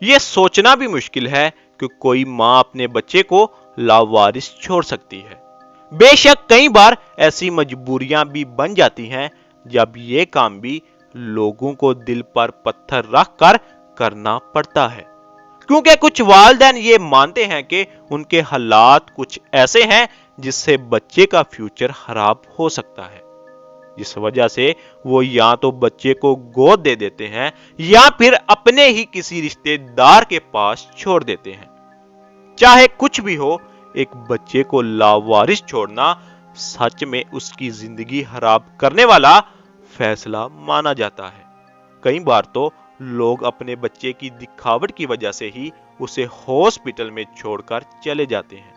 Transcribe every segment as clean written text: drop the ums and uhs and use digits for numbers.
یہ سوچنا بھی مشکل ہے کہ کوئی ماں اپنے بچے کو لاوارث چھوڑ سکتی ہے۔ بے شک کئی بار ایسی مجبوریاں بھی بن جاتی ہیں جب یہ کام بھی لوگوں کو دل پر پتھر رکھ کر کرنا پڑتا ہے، کیونکہ کچھ والدین یہ مانتے ہیں کہ ان کے حالات کچھ ایسے ہیں جس سے بچے کا فیوچر خراب ہو سکتا ہے، جس وجہ سے وہ یا تو بچے کو گود دے دیتے ہیں یا پھر اپنے ہی کسی رشتے دار کے پاس چھوڑ دیتے ہیں۔ چاہے کچھ بھی ہو، ایک بچے کو لاوارث چھوڑنا سچ میں اس کی زندگی خراب کرنے والا فیصلہ مانا جاتا ہے۔ کئی بار تو لوگ اپنے بچے کی دکھاوٹ کی وجہ سے ہی اسے ہاسپٹل میں چھوڑ کر چلے جاتے ہیں۔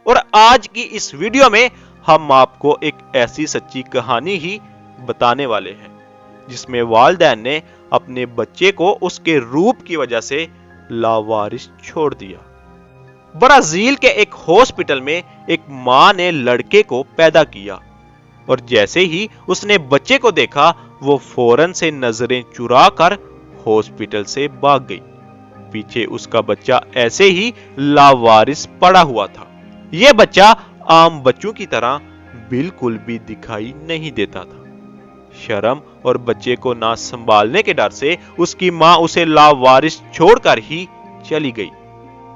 اور آج کی اس ویڈیو میں ہم آپ کو ایک ایسی سچی کہانی ہی بتانے والے ہیں جس میں والدین نے اپنے بچے کو اس کے روپ کی وجہ سے لاوارث چھوڑ دیا۔ برازیل کے ایک ہاسپٹل میں ایک ماں نے لڑکے کو پیدا کیا اور جیسے ہی اس نے بچے کو دیکھا وہ فوراً سے نظریں چرا کر ہاسپٹل سے بھاگ گئی۔ پیچھے اس کا بچہ ایسے ہی لاوارث پڑا ہوا تھا۔ یہ بچہ عام بچوں کی طرح بالکل بھی دکھائی نہیں دیتا تھا۔ شرم اور بچے کو نہ سنبھالنے کے ڈر سے اس کی ماں اسے لاوارث چھوڑ کر ہی چلی گئی۔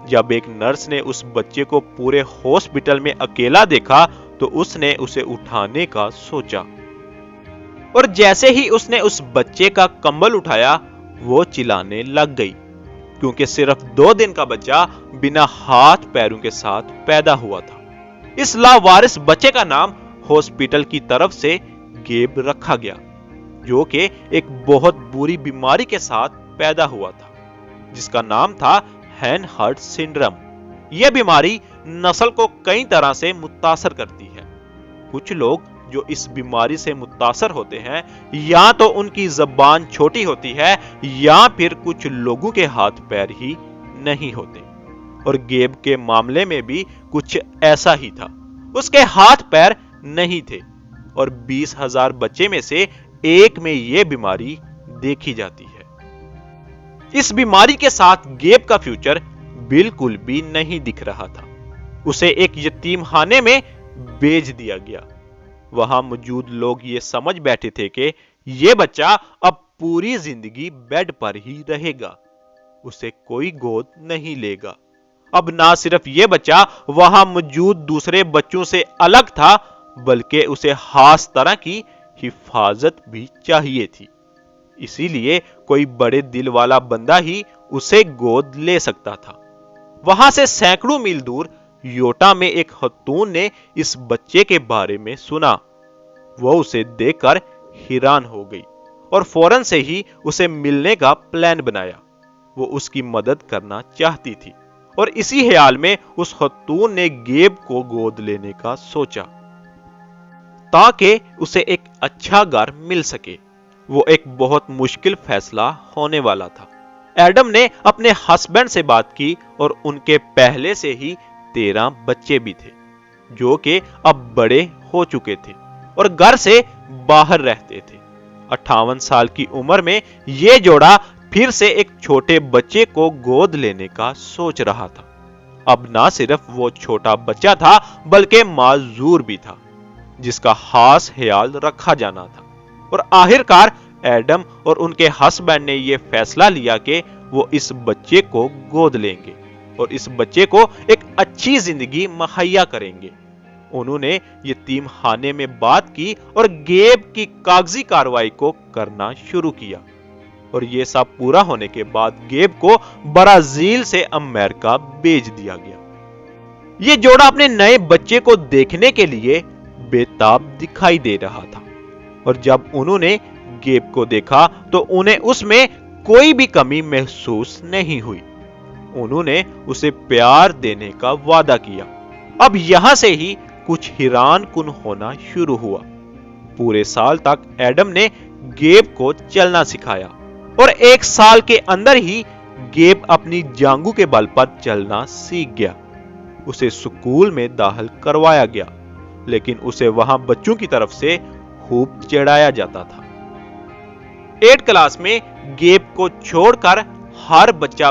جب ایک نرس نے اس بچے کو پورے ہاسپٹل میں اکیلا دیکھا تو اس نے اسے اٹھانے کا سوچا، اور جیسے ہی اس نے اس بچے کا کمبل اٹھایا وہ چلانے لگ گئی، کیونکہ صرف 2 دن کا بچہ بنا ہاتھ پیروں کے ساتھ پیدا ہوا تھا۔ اس لاوارث بچے کا نام ہاسپٹل کی طرف سے گیب رکھا گیا، جو کہ ایک بہت بری بیماری کے ساتھ پیدا ہوا تھا جس کا نام تھا ہینڈ-ہرٹ سنڈروم۔ یہ بیماری نسل کو کئی طرح سے متاثر کرتی ہے۔ کچھ لوگ جو اس بیماری سے متاثر ہوتے ہیں یا تو ان کی زبان چھوٹی ہوتی ہے یا پھر کچھ لوگوں کے ہاتھ پیر ہی نہیں ہوتے، اور گیب کے معاملے میں بھی کچھ ایسا ہی تھا۔ اس کے ہاتھ پیر نہیں تھے اور 20,000 بچے میں سے ایک میں یہ بیماری دیکھی جاتی ہے۔ اس بیماری کے ساتھ گیب کا فیوچر بالکل بھی نہیں دکھ رہا تھا۔ اسے ایک یتیم خانے میں بھیج دیا گیا۔ وہاں موجود لوگ یہ سمجھ بیٹھے تھے کہ یہ بچہ اب پوری زندگی بیڈ پر ہی رہے گا، اسے کوئی گود نہیں لے گا۔ اب نہ صرف یہ بچہ وہاں موجود دوسرے بچوں سے الگ تھا بلکہ اسے خاص طرح کی حفاظت بھی چاہیے تھی، اسی لیے کوئی بڑے دل والا بندہ ہی اسے گود لے سکتا تھا۔ وہاں سے سینکڑوں میل دور یوٹا میں ایک خاتون نے اس بچے کے بارے میں سنا۔ وہ اسے دیکھ کر حیران ہو گئی اور فوراً سے ہی اسے ملنے کا پلان بنایا۔ وہ اس کی مدد کرنا چاہتی تھی اور اسی خیال میں اس خاتون نے گیب کو گود لینے کا سوچا تاکہ اسے ایک اچھا گھر مل سکے۔ وہ ایک بہت مشکل فیصلہ ہونے والا تھا۔ ایڈم نے اپنے ہسبینڈ سے بات کی اور ان کے پہلے سے ہی 13 بچے بھی تھے جو کہ اب بڑے ہو چکے تھے اور گھر سے باہر رہتے تھے۔ 58 سال کی عمر میں یہ جوڑا پھر سے ایک چھوٹے بچے کو گود لینے کا سوچ رہا تھا۔ اب نہ صرف وہ چھوٹا بچہ تھا بلکہ معذور بھی تھا جس کا خاص خیال رکھا جانا تھا، اور آخرکار ایڈم اور ان کے ہسبینڈ نے یہ فیصلہ لیا کہ وہ اس بچے کو گود لیں گے اور اس بچے کو ایک اچھی زندگی مہیا کریں گے۔ انہوں نے یتیم خانے میں بات کی اور گیب کی کاغذی کارروائی کو کرنا شروع کیا، اور یہ سب پورا ہونے کے بعد گیب کو برازیل سے امریکہ بھیج دیا گیا۔ یہ جوڑا اپنے نئے بچے کو دیکھنے کے لیے بے تاب دکھائی دے رہا تھا، اور جب انہوں نے گیب کو دیکھا تو انہیں اس میں کوئی بھی کمی محسوس نہیں ہوئی۔ انہوں نے اسے پیار دینے کا وعدہ کیا۔ اب یہاں سے ہی کچھ حیران کن ہونا شروع ہوا۔ پورے سال تک ایڈم نے گیب کو چلنا سکھایا اور 1 سال کے اندر ہی گیب اپنی جانگوں کے بل پر چلنا سیکھ گیا۔ اسے سکول میں داخل کروایا گیا، لیکن اسے وہاں بچوں کی طرف سے خوب چڑھایا جاتا تھا۔ 8 کلاس میں گیب کو چھوڑ کر ہر بچہ